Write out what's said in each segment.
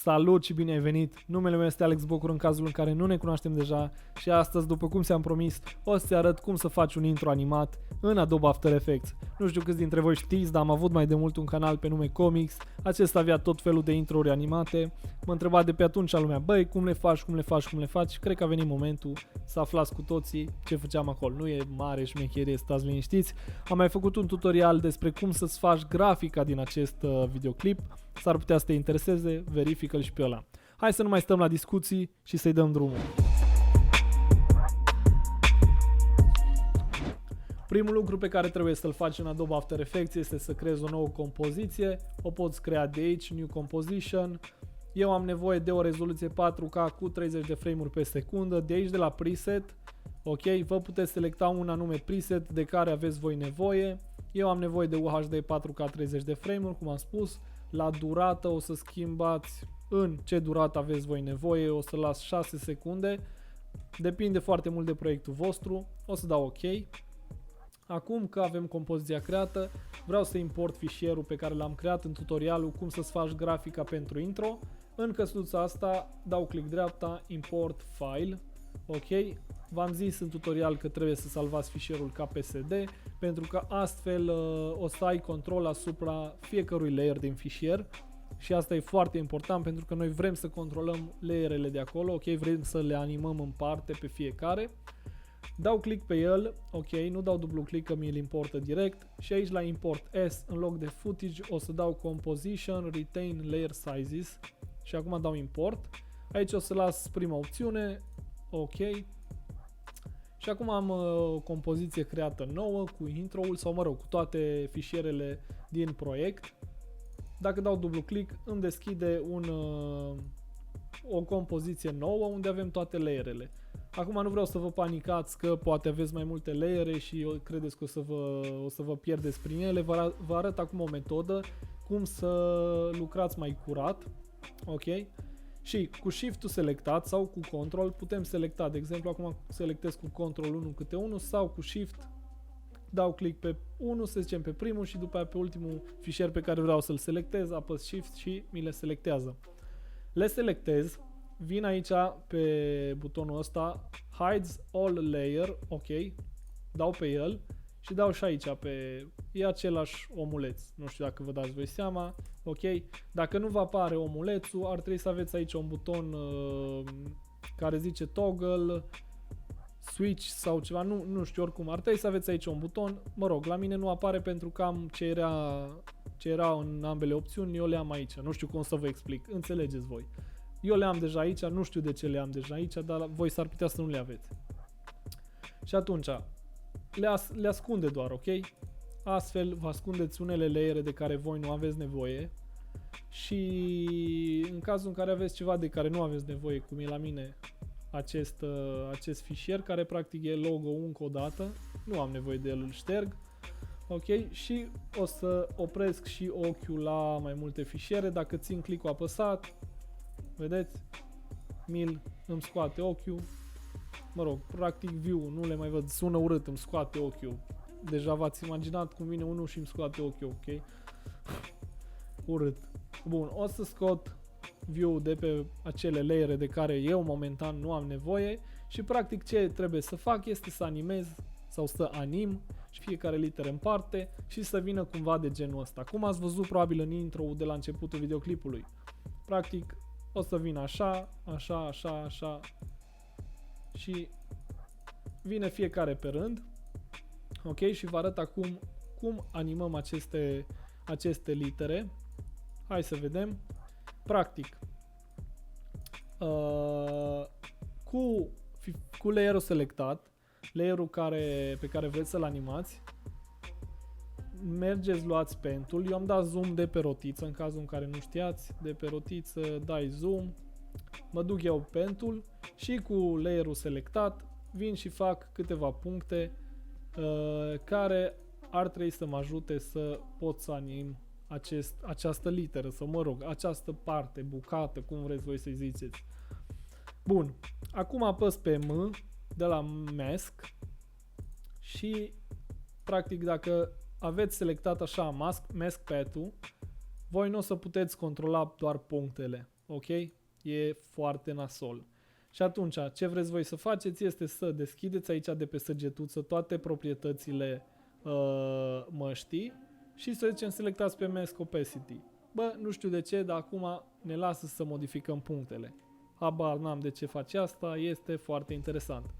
Salut și bine ai venit! Numele meu este Alex Bocur în cazul în care nu ne cunoaștem deja și astăzi, după cum ți-am promis, o să-ți arăt cum să faci un intro animat în Adobe After Effects. Nu știu câți dintre voi știți, dar am avut mai de mult un canal pe nume Comics. Acesta avea tot felul de intro-uri animate. Mă întreba de pe atunci lumea, băi, cum le faci? Și cred că a venit momentul să aflați cu toții ce făceam acolo. Nu e mare șmecherie, stați liniștiți. Am mai făcut un tutorial despre cum să-ți faci grafica din acest videoclip. S-ar putea să te intereseze, verifică-l și pe ăla. Hai să nu mai stăm la discuții și să-i dăm drumul. Primul lucru pe care trebuie să-l faci în Adobe After Effects este să creezi o nouă compoziție. O poți crea de aici, New Composition. Eu am nevoie de o rezoluție 4K cu 30 de frame-uri pe secundă. De aici, de la preset, ok, vă puteți selecta un anume preset de care aveți voi nevoie. Eu am nevoie de UHD 4K 30 de frame-uri, cum am spus. La durată o să schimbați în ce durată aveți voi nevoie, o să las 6 secunde, depinde foarte mult de proiectul vostru, o să dau OK. Acum că avem compoziția creată, vreau să import fișierul pe care l-am creat în tutorialul cum să-ți faci grafica pentru intro. În căsuța asta dau click dreapta, import file, OK. V-am zis în tutorial că trebuie să salvați fișierul ca PSD, pentru că astfel o să ai control asupra fiecărui layer din fișier și asta e foarte important pentru că noi vrem să controlăm layerele de acolo, ok, vrem să le animăm în parte pe fiecare. Dau click pe el, ok, nu dau dublu click că mi-l importă direct și aici la import S în loc de footage o să dau composition, retain layer sizes și acum dau import. Aici o să las prima opțiune, ok. Și acum am o compoziție creată nouă cu intro-ul sau mă rog cu toate fișierele din proiect. Dacă dau dublu click îmi deschide o compoziție nouă unde avem toate layerele. Acum nu vreau să vă panicați că poate aveți mai multe layere și credeți că o să vă pierdeți prin ele. Vă arăt acum o metodă cum să lucrați mai curat. Ok? Și cu Shift-ul selectat sau cu Control putem selecta, de exemplu acum selectez cu Control 1 câte unul sau cu Shift dau click pe 1, să zicem pe primul și după aia pe ultimul fișier pe care vreau să-l selectez, apăs Shift și mi le selectează. Le selectez, vin aici pe butonul ăsta, Hides All Layer, ok, dau pe el și dau și aici e același omuleț, nu știu dacă vă dați voi seama, ok, dacă nu vă apare omulețul, ar trebui să aveți aici un buton care zice Toggle, Switch sau ceva, nu știu, oricum, ar trebui să aveți aici un buton, mă rog, la mine nu apare pentru că am ce era în ambele opțiuni, eu le am aici, nu știu cum să vă explic, înțelegeți voi. Eu le am deja aici, nu știu de ce le am deja aici, dar voi s-ar putea să nu le aveți. Și atunci, le ascunde doar, ok? Astfel vă ascundeți unele layere de care voi nu aveți nevoie și în cazul în care aveți ceva de care nu aveți nevoie, cum e la mine acest fișier care practic e logo încă o dată, nu am nevoie de el, îl șterg, ok? Și o să opresc și ochiul la mai multe fișiere, dacă țin click-ul apăsat, vedeți? Îmi scoate ochiul. Mă rog, practic view, nu le mai văd, sună urât, îmi scoate ochiul. Deja v-ați imaginat cum vine unul și îmi scoate ochiul, ok? Urât. Bun, o să scot view de pe acele layere de care eu momentan nu am nevoie și practic ce trebuie să fac este să animez sau să anim și fiecare literă în parte și să vină cumva de genul ăsta. Cum ați văzut probabil în intro de la începutul videoclipului. Practic o să vină așa, așa, așa, așa și vine fiecare pe rând. Ok, și vă arăt acum cum animăm aceste litere. Hai să vedem. Practic, cu layerul selectat, layerul pe care vreți să-l animați, mergeți, luați pentul. Eu am dat zoom de pe rotiță, în cazul în care nu știați, de pe rotiță dai zoom, mă duc eu pentul și cu layerul selectat vin și fac câteva puncte care ar trebui să mă ajute să pot să anim această literă, sau mă rog, această parte, bucată, cum vreți voi să-i ziceți. Bun, acum apăs pe M de la Mask și practic dacă aveți selectat așa Mask Path-ul, voi nu o să puteți controla doar punctele. Ok? E foarte nasol. Și atunci, ce vreți voi să faceți este să deschideți aici de pe săgetuță toate proprietățile măștii și să zicem selectați pe Mask Opacity. Bă, nu știu de ce, dar acum ne lasă să modificăm punctele. Habar n-am de ce face asta, este foarte interesant.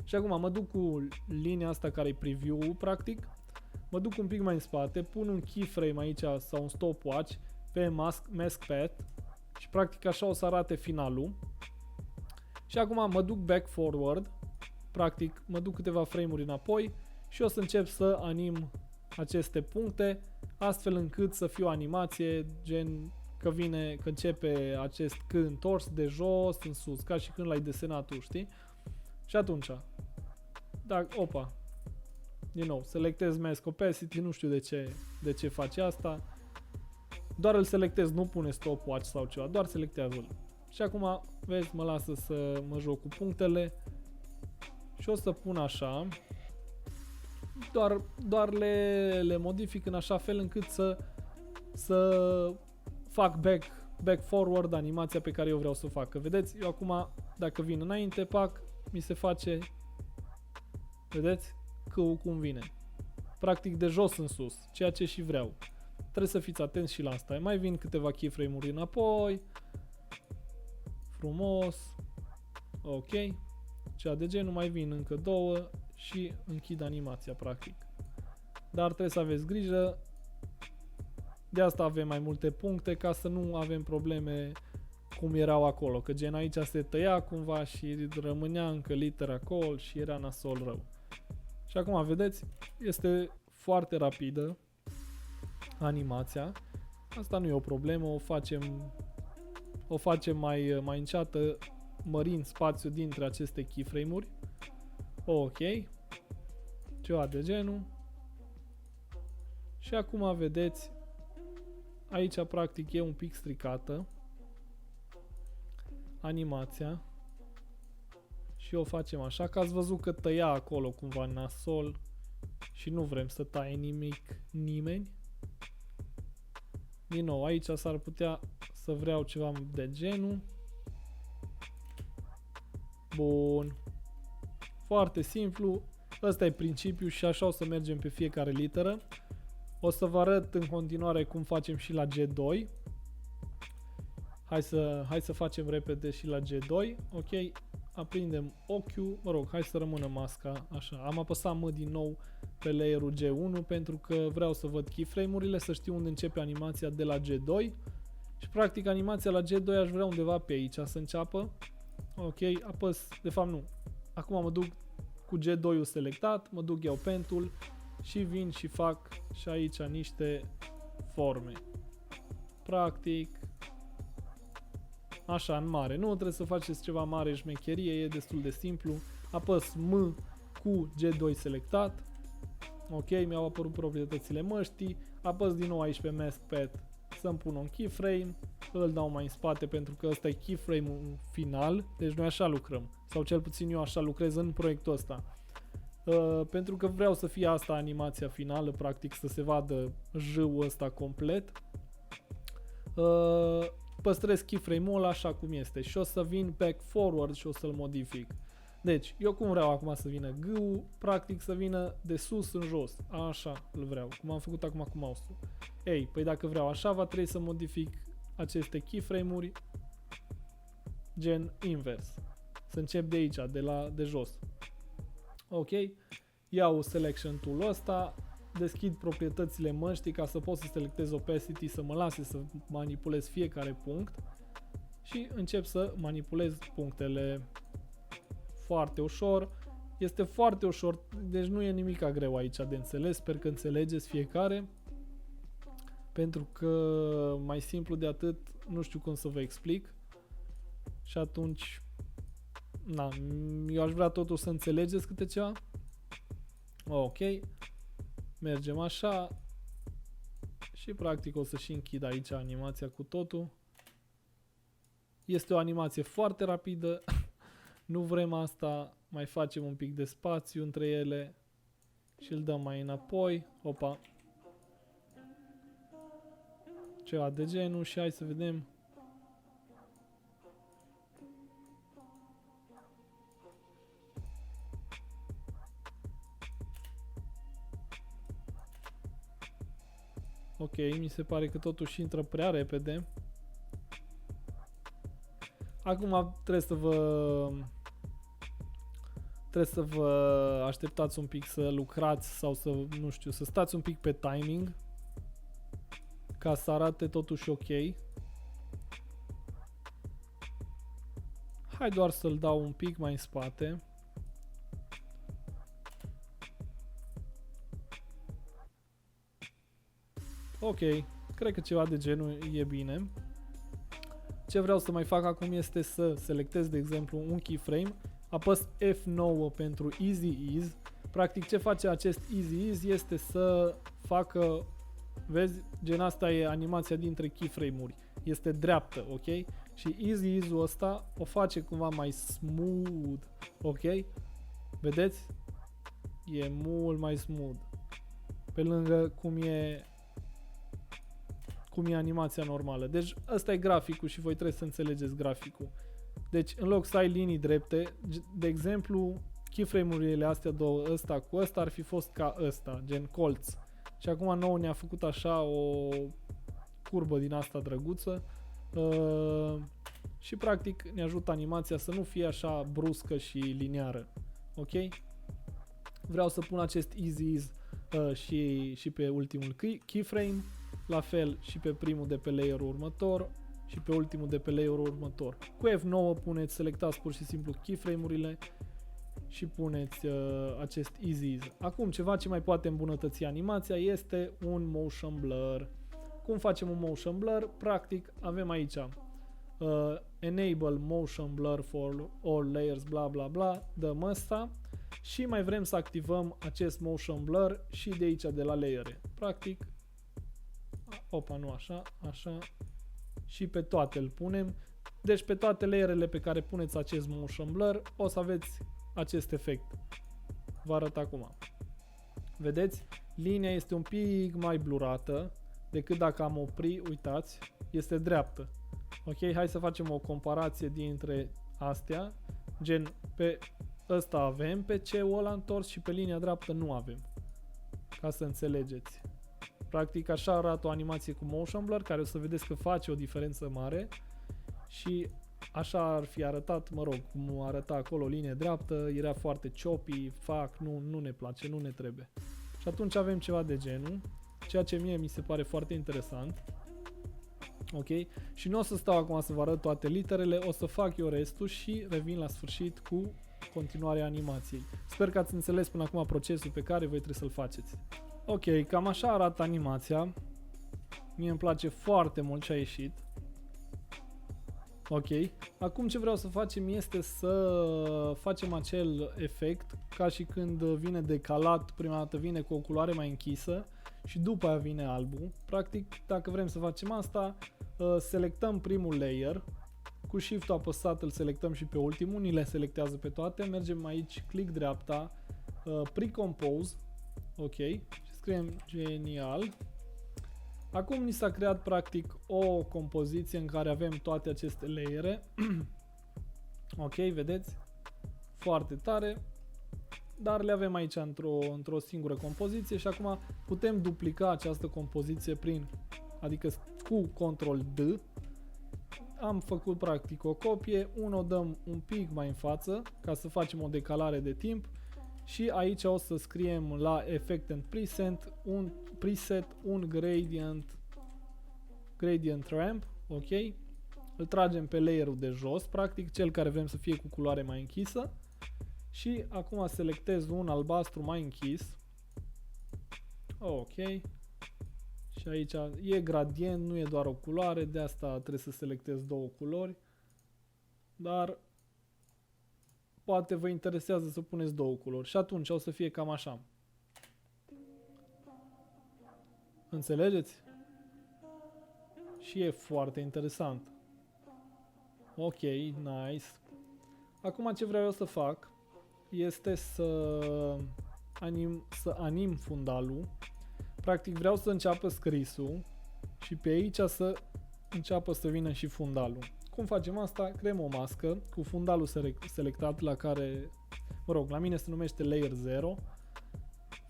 Și acum mă duc cu linia asta care e preview-ul, practic. Mă duc un pic mai în spate, pun un keyframe aici sau un stopwatch pe mask path și practic așa o să arate finalul. Și acum mă duc back forward, practic mă duc câteva frame-uri înapoi și o să încep să anim aceste puncte astfel încât să fie o animație gen că vine, că începe acest C întors de jos în sus, ca și când l-ai desenat tu, știi? Și atunci, opa, din nou, selectez Mask Opacity, nu știu de ce face asta, doar îl selectez, nu pune stopwatch sau ceva, doar selectează-l. Și acum, vezi, mă lasă să mă joc cu punctele și o să pun așa, doar le modific în așa fel încât să fac back forward animația pe care eu vreau să o fac. Că vedeți, eu acum, dacă vin înainte, pac, mi se face, vedeți, cum vine. Practic de jos în sus, ceea ce și vreau. Trebuie să fiți atenți și la asta. Mai vin câteva keyframe-uri înapoi. Frumos. Ok. Cea de genul, mai vin încă două și închid animația, practic. Dar trebuie să aveți grijă. De asta avem mai multe puncte, ca să nu avem probleme cum erau acolo. Că gen aici se tăia cumva și rămânea încă liter acolo și era nasol rău. Și acum, vedeți, este foarte rapidă animația. Asta nu e o problemă, o facem mai înceată, mărind spațiul dintre aceste keyframe-uri. Ok. Ceva de genul. Și acum vedeți, aici practic e un pic stricată animația. Și o facem așa, că ați văzut că tăia acolo cumva nasol și nu vrem să taie nimeni. Din nou, aici s-ar putea să vreau ceva de genul. Bun. Foarte simplu. Ăsta e principiul și așa o să mergem pe fiecare literă. O să vă arăt în continuare cum facem și la G2. Hai să facem repede și la G2. Ok. Aprindem ochiul, mă rog, hai să rămână masca, așa, am apăsat din nou pe layerul G1 pentru că vreau să văd keyframe-urile, să știu unde începe animația de la G2 și practic animația la G2 aș vrea undeva pe aici să înceapă. Ok, apăs, de fapt nu, acum mă duc cu G2-ul selectat, mă duc iau pentul și vin și fac și aici niște forme, practic. Așa, în mare. Nu trebuie să faceți ceva mare șmecherie, e destul de simplu. Apăs M cu G2 selectat. Ok, mi-au apărut proprietățile măștii. Apăs din nou aici pe Mask Path să-mi pun un keyframe. Îl dau mai în spate pentru că ăsta e keyframe-ul final. Deci noi așa lucrăm. Sau cel puțin eu așa lucrez în proiectul ăsta. Pentru că vreau să fie asta animația finală, practic să se vadă J-ul ăsta complet. Păstrez keyframe-ul ăla așa cum este și o să vin back forward și o să-l modific. Deci, eu cum vreau acum să vină G-ul, practic să vină de sus în jos. Așa îl vreau, cum am făcut acum cu mouse-ul. Ei, păi dacă vreau așa, va trebui să modific aceste keyframe-uri gen invers. Să încep de aici, de jos. Ok, iau selection tool-ul ăsta, deschid proprietățile măștii ca să pot să selectez opacity, să mă lase să manipulez fiecare punct și încep să manipulez punctele foarte ușor. Este foarte ușor, deci nu e nimic greu aici de înțeles, sper că înțelegeți fiecare, pentru că mai simplu de atât nu știu cum să vă explic și atunci eu aș vrea totul să înțelegeți câte ceva. Ok. Mergem așa și practic o să și închid aici animația cu totul. Este o animație foarte rapidă, nu vrem asta, mai facem un pic de spațiu între ele și îl dăm mai înapoi. Opa. Ceva de genul și hai să vedem. Ok, mi se pare că totuși intră prea repede. Acum trebuie să vă așteptați un pic să lucrați sau să, nu știu, să stați un pic pe timing ca să arate totuși ok. Hai doar să-l dau un pic mai în spate. Ok, cred că ceva de genul e bine. Ce vreau să mai fac acum este să selectez, de exemplu, un keyframe, apăs F9 pentru Easy Ease. Practic ce face acest Easy Ease este să facă, vezi, gen asta e animația dintre keyframe-uri, este dreaptă, ok? Și Easy Ease-ul ăsta o face cumva mai smooth, ok? Vedeți? E mult mai smooth. Pe lângă cum e animația normală. Deci ăsta e graficul și voi trebuie să înțelegeți graficul. Deci în loc să ai linii drepte, de exemplu, keyframe-urile astea două, ăsta cu ăsta ar fi fost ca ăsta, gen colț. Și acum nouă ne-a făcut așa o curbă din asta drăguță și practic ne ajută animația să nu fie așa bruscă și liniară. Ok? Vreau să pun acest easy ease și pe ultimul keyframe, la fel și pe primul de pe layerul următor și pe ultimul de pe layerul următor. Cu F9 puneți, selectați pur și simplu keyframe-urile și puneți acest easy ease. Acum ceva ce mai poate îmbunătăți animația este un motion blur. Cum facem un motion blur? Practic avem aici enable motion blur for all layers, bla bla bla, dăm ăsta și mai vrem să activăm acest motion blur și de aici de la layere. Practic, opa, nu așa, așa și pe toate îl punem. Deci pe toate layerele pe care puneți acest motion blur o să aveți acest efect. Vă arăt acum. Vedeți? Linia este un pic mai blurată decât dacă am opri, uitați, este dreaptă. Ok, hai să facem o comparație dintre astea. Gen, pe ăsta avem pe C-ul ăla întors și pe linia dreaptă nu avem. Ca să înțelegeți. Practic așa arată o animație cu motion blur, care o să vedeți că face o diferență mare. Și așa ar fi arătat, mă rog, cum arăta acolo linie dreaptă, era foarte choppy, nu ne place, nu ne trebuie. Și atunci avem ceva de genul, ceea ce mie mi se pare foarte interesant. Ok? Și nu o să stau acum să vă arăt toate literele, o să fac eu restul și revin la sfârșit cu continuarea animației. Sper că ați înțeles până acum procesul pe care voi trebuie să-l faceți. Ok, cam așa arată animația. Mie îmi place foarte mult ce a ieșit. Ok, acum ce vreau să facem este să facem acel efect ca și când vine decalat, prima dată vine cu o culoare mai închisă și după aia vine albul. Practic, dacă vrem să facem asta, selectăm primul layer, cu shift-ul apăsat îl selectăm și pe ultimul, ni le selectează pe toate, mergem aici, click dreapta, pre-compose, ok, și scriem genial. Acum ni s-a creat practic o compoziție în care avem toate aceste layere. Ok, vedeți? Foarte tare. Dar le avem aici într-o singură compoziție și acum putem duplica această compoziție adică cu Ctrl D. Am făcut practic o copie, o dăm un pic mai în față ca să facem o decalare de timp și aici o să scriem la Effect and Preset un gradient ramp, ok? Îl tragem pe layerul de jos, practic cel care vrem să fie cu culoare mai închisă. Și acum selectez un albastru mai închis. Ok. Și aici e gradient, nu e doar o culoare, de asta trebuie să selectez două culori. Dar poate vă interesează să puneți două culori și atunci o să fie cam așa. Înțelegeți? Și e foarte interesant. Ok, nice. Acum ce vreau eu să fac este să anim fundalul. Practic vreau să înceapă scrisul și pe aici să înceapă să vină și fundalul. Cum facem asta? Creăm o mască cu fundalul selectat la care, mă rog, la mine se numește Layer 0.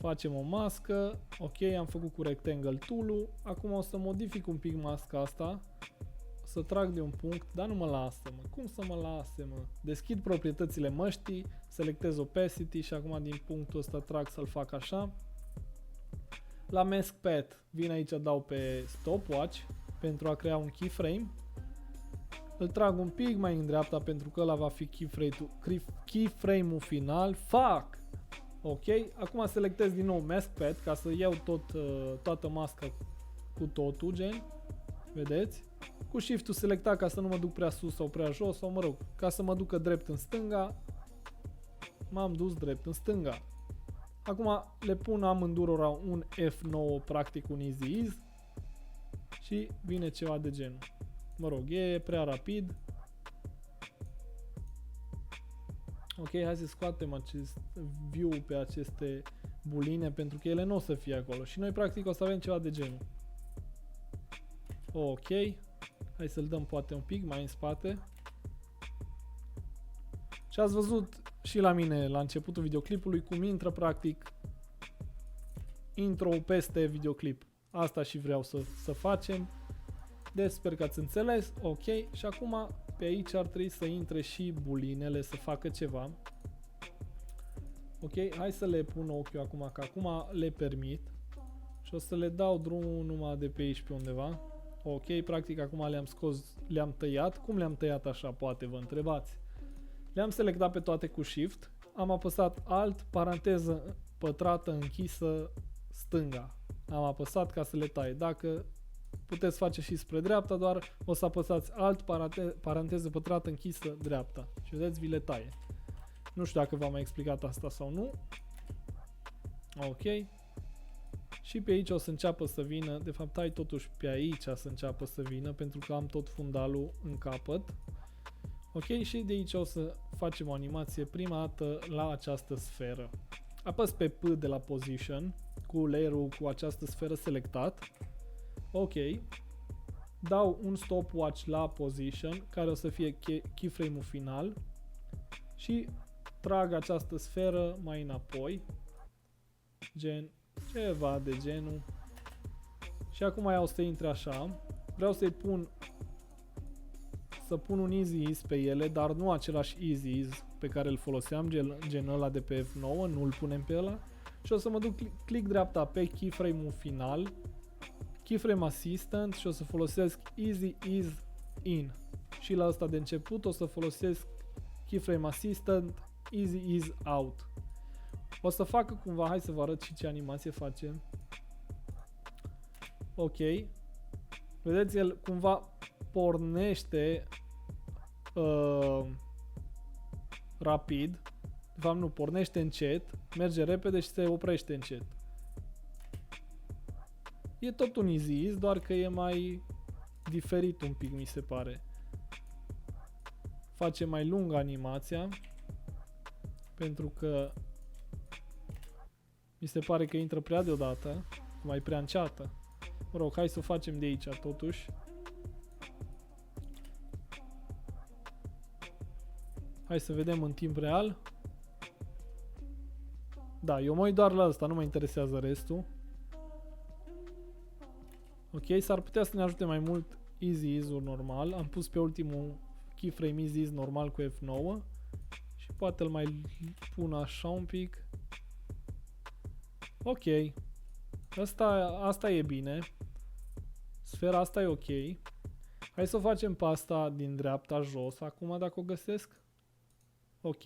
Facem o mască. Ok, am făcut cu rectangle tool-ul. Acum o să modific un pic masca asta. O să trag de un punct, dar nu mă lasă, mă. Cum să mă lase, mă? Deschid proprietățile măștii, selectez opacity și acum din punctul ăsta trag să-l fac așa. La mask path vin aici, dau pe stopwatch pentru a crea un keyframe. Îl trag un pic mai în dreapta pentru că ăla va fi keyframe-ul final. Fuck! Ok, acum selectez din nou mask path ca să iau toată masca cu totul, gen. Vedeți? Cu shift-ul selectat ca să nu mă duc prea sus sau prea jos, sau mă rog, ca să mă ducă drept în stânga. M-am dus drept în stânga. Acum le pun amândurora un F9, practic un easy ease. Și vine ceva de genul. Mă rog, e prea rapid. Ok, hai să scoatem acest view pe aceste buline pentru că ele nu o să fie acolo. Și noi practic o să avem ceva de genul. Ok, hai să-l dăm poate un pic mai în spate. Și ați văzut și la mine la începutul videoclipului cum intră practic intro peste videoclip. Asta și vreau să facem. Deci sper că ați înțeles. Ok, și acum pe aici ar trebui să intre și bulinele să facă ceva. Ok, hai să le pun ochiul acum, că acum le permit. Și o să le dau drumul numai de pe aici pe undeva. Ok, practic acum le-am scos, le-am tăiat. Cum le-am tăiat așa, poate vă întrebați. Le-am selectat pe toate cu Shift. Am apăsat Alt, paranteză pătrată închisă stânga. Am apăsat ca să le tai. Dacă puteți face și spre dreapta, doar o să apăsați Alt, paranteză pătrată închisă dreapta. Și vedeți, vi le taie. Nu știu dacă v-am mai explicat asta sau nu. Ok. Și pe aici o să înceapă să vină, de fapt hai totuși pe aici să înceapă să vină, pentru că am tot fundalul în capăt. Ok, și de aici o să facem o animație prima dată la această sferă. Apăs pe P de la Position, cu layer-ul cu această sferă selectat. Ok. Dau un stopwatch la Position, care o să fie keyframe-ul final. Și trag această sferă mai înapoi. Gen, ceva de genul. Și acum ea o să intre așa. Vreau să-i pun un easy ease pe ele, dar nu același easy ease pe care îl foloseam, gen ăla de pe F9, nu îl punem pe ăla. Și o să mă duc click dreapta pe keyframe-ul final, keyframe assistant și o să folosesc easy ease in. Și la ăsta de început o să folosesc keyframe assistant easy ease out. O să facă cumva, hai să vă arăt și ce animație face. Ok. Vedeți, el cumva pornește rapid. De fapt nu, pornește încet, merge repede și se oprește încet. E tot un easy ease, doar că e mai diferit un pic, mi se pare. Face mai lungă animația, pentru că mi se pare că intră prea deodată, mai prea înceată. Mă rog, hai să o facem de aici totuși. Hai să vedem în timp real. Da, eu mă uit doar la asta, nu mă interesează restul. Ok, s-ar putea să ne ajute mai mult easy ease-ul normal. Am pus pe ultimul keyframe easy ease normal cu F9. Și poate îl mai pun așa un pic. Ok. Asta e bine. Sfera asta e ok. Hai să o facem pe asta din dreapta jos. Acum dacă o găsesc. Ok.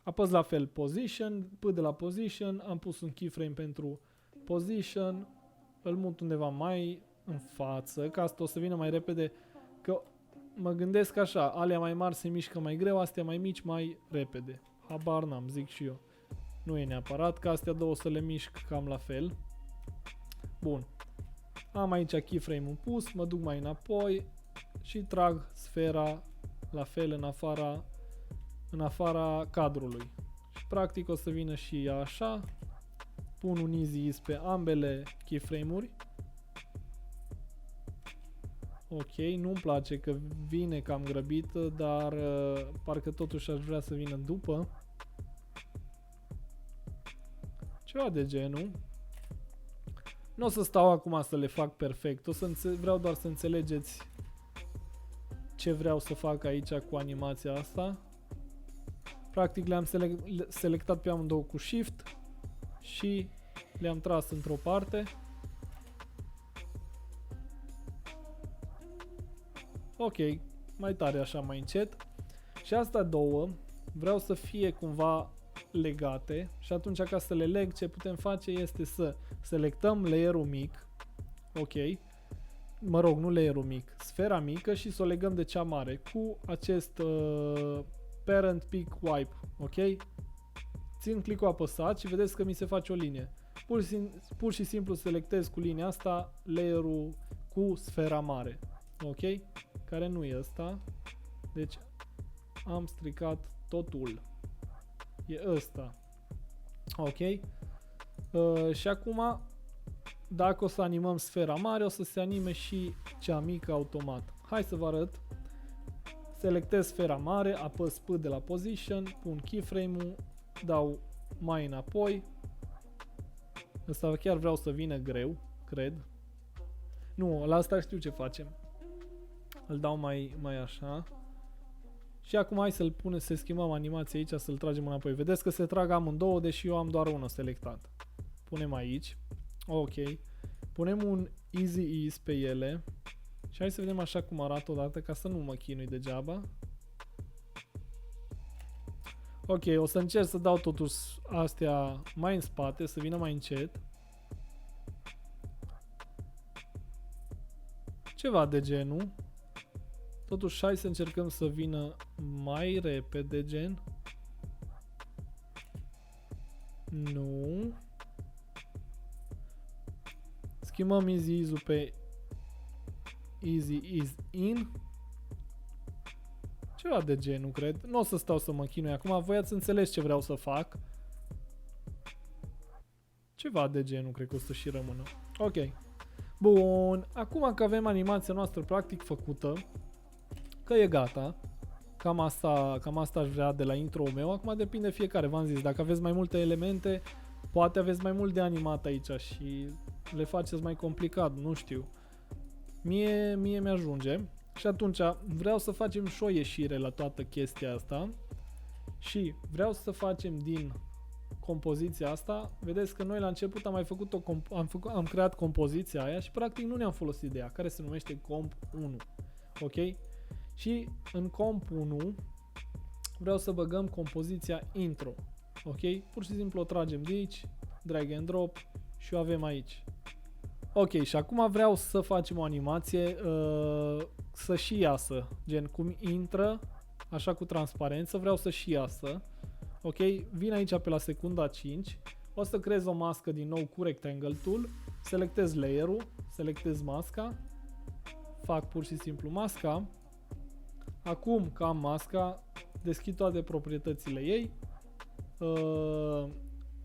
Apăs la fel Position. P de la Position. Am pus un keyframe pentru Position. Îl mut undeva mai în față. Ca asta o să vină mai repede. Că mă gândesc așa. Alea mai mari se mișcă mai greu. Astea mai mici mai repede. Habar n-am, zic și eu. Nu e neapărat că astea două să le mișc cam la fel. Bun. Am aici keyframe-ul pus, mă duc mai înapoi și trag sfera la fel în afara cadrului. Și practic o să vină și ea așa. Pun un easy ease pe ambele keyframe-uri. Ok, nu-mi place că vine cam grăbită, dar parcă totuși aș vrea să vină după. Ceva de genul. Nu o să stau acum să le fac perfect, vreau doar să înțelegeți ce vreau să fac aici cu animația asta. Practic le-am selectat pe amândouă cu Shift și le-am tras într-o parte. Ok, mai tare așa, mai încet. Și astea două vreau să fie cumva legate și atunci ca să le leg ce putem face este să selectăm layerul mic, ok, mă rog, nu layerul mic, sfera mică și să o legăm de cea mare cu acest parent pick wipe, ok? Țin click-ul apăsat și vedeți că mi se face o linie. Pur și simplu selectez cu linia asta layerul cu sfera mare, ok? Care nu e ăsta, deci am stricat totul. E ăsta. Ok. Și acum, dacă o să animăm sfera mare, o să se anime și cea mică automat. Hai să vă arăt. Selectez sfera mare, apăs P de la position, pun keyframe-ul, dau mai înapoi. Ăsta chiar vreau să vină greu, cred. Nu, la asta știu ce facem. Îl dau mai așa. Și acum hai să schimbăm animația aici, să-l tragem înapoi. Vedeți că se trag amândouă, deși eu am doar unul selectat. Punem aici. Ok. Punem un easy ease pe ele. Și hai să vedem așa cum arată odată, ca să nu mă chinui degeaba. Ok, o să încerc să dau totuși astea mai în spate, să vină mai încet. Ceva de genul. Totuși, hai să încercăm să vină mai repede, gen. Nu. Schimbăm easy ease-ul pe easy ease in. Ceva de genul, cred. Nu o să stau să mă chinui acum. Voi ați înțeles ce vreau să fac. Ceva de genul, cred că o să și rămână. Ok. Bun. Acum că avem animația noastră practic făcută, că e gata. Cam asta aș vrea de la intro-ul meu. Acum depinde fiecare, v-am zis. Dacă aveți mai multe elemente, poate aveți mai mult de animat aici și le faceți mai complicat, nu știu. Mie mi-ajunge. Și atunci vreau să facem și o ieșire la toată chestia asta. Și vreau să facem din compoziția asta. Vedeți că noi la început am mai făcut am creat compoziția aia și practic nu ne-am folosit de ea, care se numește comp 1. Ok? Și în comp 1 vreau să băgăm compoziția intro. Ok? Pur și simplu o tragem de aici, drag and drop și o avem aici. Ok, și acum vreau să facem o animație să și iasă, gen cum intră, așa cu transparență, vreau să și iasă. Ok, vin aici pe la secunda 5, o să creez o mască din nou cu Rectangle Tool, selectez layer-ul, selectez masca, fac pur și simplu masca. Acum că am masca, deschid toate proprietățile ei,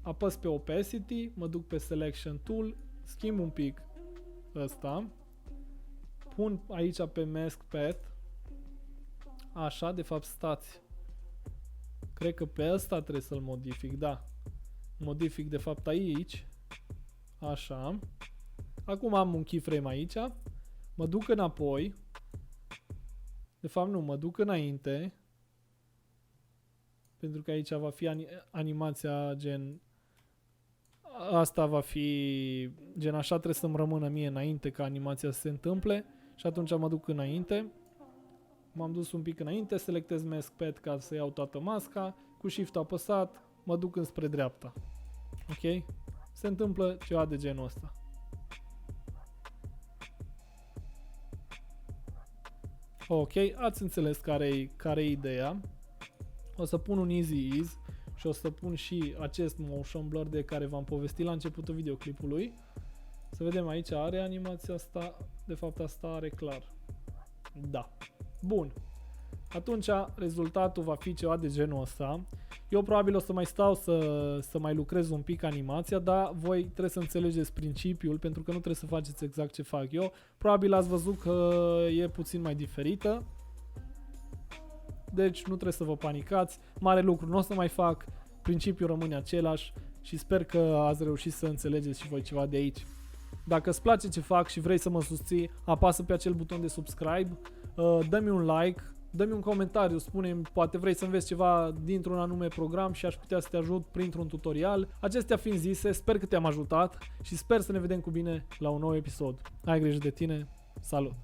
apăs pe Opacity, mă duc pe Selection Tool, schimb un pic ăsta, pun aici pe Mask Path, așa, de fapt stați, cred că pe ăsta trebuie să-l modific, da, modific de fapt aici, așa, acum am un keyframe aici, mă duc înapoi, de fapt nu, mă duc înainte, pentru că aici va fi animația gen, asta va fi gen așa, trebuie să-mi rămână mie înainte ca animația să se întâmple și atunci mă duc înainte, m-am dus un pic înainte, selectez Mask Path ca să iau toată masca, cu Shift apăsat, mă duc înspre dreapta, ok? Se întâmplă ceva de genul ăsta. Ok, ați înțeles care e ideea. O să pun un easy ease și o să pun și acest motion blur de care v-am povestit la începutul videoclipului. Să vedem aici, are animația asta, de fapt asta are clar. Da. Bun. Atunci rezultatul va fi ceva de genul ăsta. Eu probabil o să mai stau să mai lucrez un pic animația, dar voi trebuie să înțelegeți principiul, pentru că nu trebuie să faceți exact ce fac eu. Probabil ați văzut că e puțin mai diferită. Deci nu trebuie să vă panicați. Mare lucru nu o să mai fac, principiul rămâne același și sper că ați reușit să înțelegeți și voi ceva de aici. Dacă îți place ce fac și vrei să mă susții, apasă pe acel buton de subscribe, dă-mi un like, dă-mi un comentariu, spune-mi, poate vrei să înveți ceva dintr-un anume program și aș putea să te ajut printr-un tutorial. Acestea fiind zise, sper că te-am ajutat și sper să ne vedem cu bine la un nou episod. Ai grijă de tine, salut!